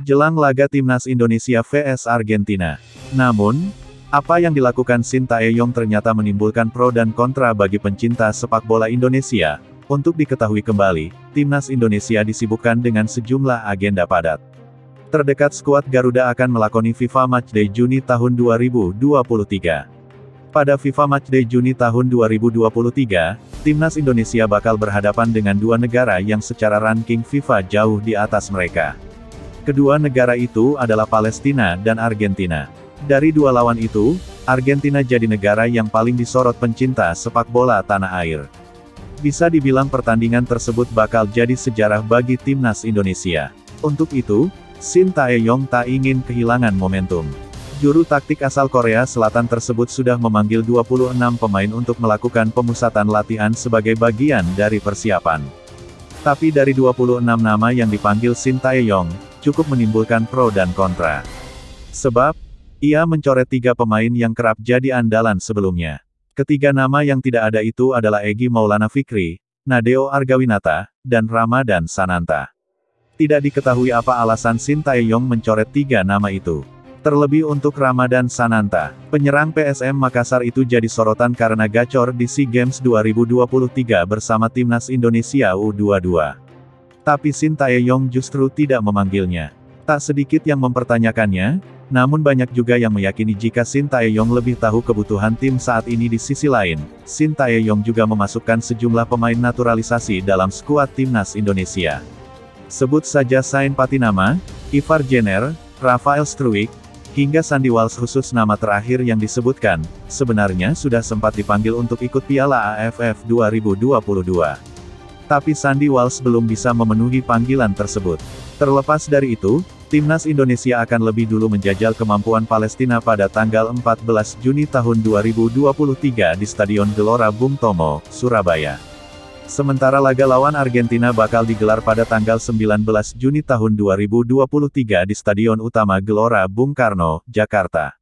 Jelang laga Timnas Indonesia vs Argentina. Namun, apa yang dilakukan Shin Tae-yong ternyata menimbulkan pro dan kontra bagi pencinta sepak bola Indonesia. Untuk diketahui kembali, Timnas Indonesia disibukkan dengan sejumlah agenda padat. Terdekat skuad Garuda akan melakoni FIFA Matchday Juni tahun 2023. Pada FIFA Matchday Juni tahun 2023, Timnas Indonesia bakal berhadapan dengan dua negara yang secara ranking FIFA jauh di atas mereka. Kedua negara itu adalah Palestina dan Argentina. Dari dua lawan itu, Argentina jadi negara yang paling disorot pencinta sepak bola tanah air. Bisa dibilang pertandingan tersebut bakal jadi sejarah bagi Timnas Indonesia. Untuk itu, Shin Tae-yong tak ingin kehilangan momentum. Juru taktik asal Korea Selatan tersebut sudah memanggil 26 pemain untuk melakukan pemusatan latihan sebagai bagian dari persiapan. Tapi dari 26 nama yang dipanggil Shin Tae-yong, cukup menimbulkan pro dan kontra. Sebab, ia mencoret 3 pemain yang kerap jadi andalan sebelumnya. Ketiga nama yang tidak ada itu adalah Egy Maulana Fikri, Nadeo Argawinata, dan Ramadan Sananta. Tidak diketahui apa alasan Shin Tae-yong mencoret 3 nama itu. Terlebih untuk Ramadan Sananta, penyerang PSM Makassar itu jadi sorotan karena gacor di SEA Games 2023 bersama Timnas Indonesia U22. Tapi Shin Tae-yong justru tidak memanggilnya. Tak sedikit yang mempertanyakannya, namun banyak juga yang meyakini jika Shin Tae-yong lebih tahu kebutuhan tim saat ini. Di sisi lain, Shin Tae-yong juga memasukkan sejumlah pemain naturalisasi dalam skuad Timnas Indonesia. Sebut saja Sain Patinama, Ivar Jenner, Rafael Struijk, hingga Sandy Walsh. Khusus nama terakhir yang disebutkan, sebenarnya sudah sempat dipanggil untuk ikut Piala AFF 2022. Tapi Sandy Walsh belum bisa memenuhi panggilan tersebut. Terlepas dari itu, Timnas Indonesia akan lebih dulu menjajal kemampuan Palestina pada tanggal 14 Juni tahun 2023 di Stadion Gelora Bung Tomo, Surabaya. Sementara laga lawan Argentina bakal digelar pada tanggal 19 Juni tahun 2023 di Stadion Utama Gelora Bung Karno, Jakarta.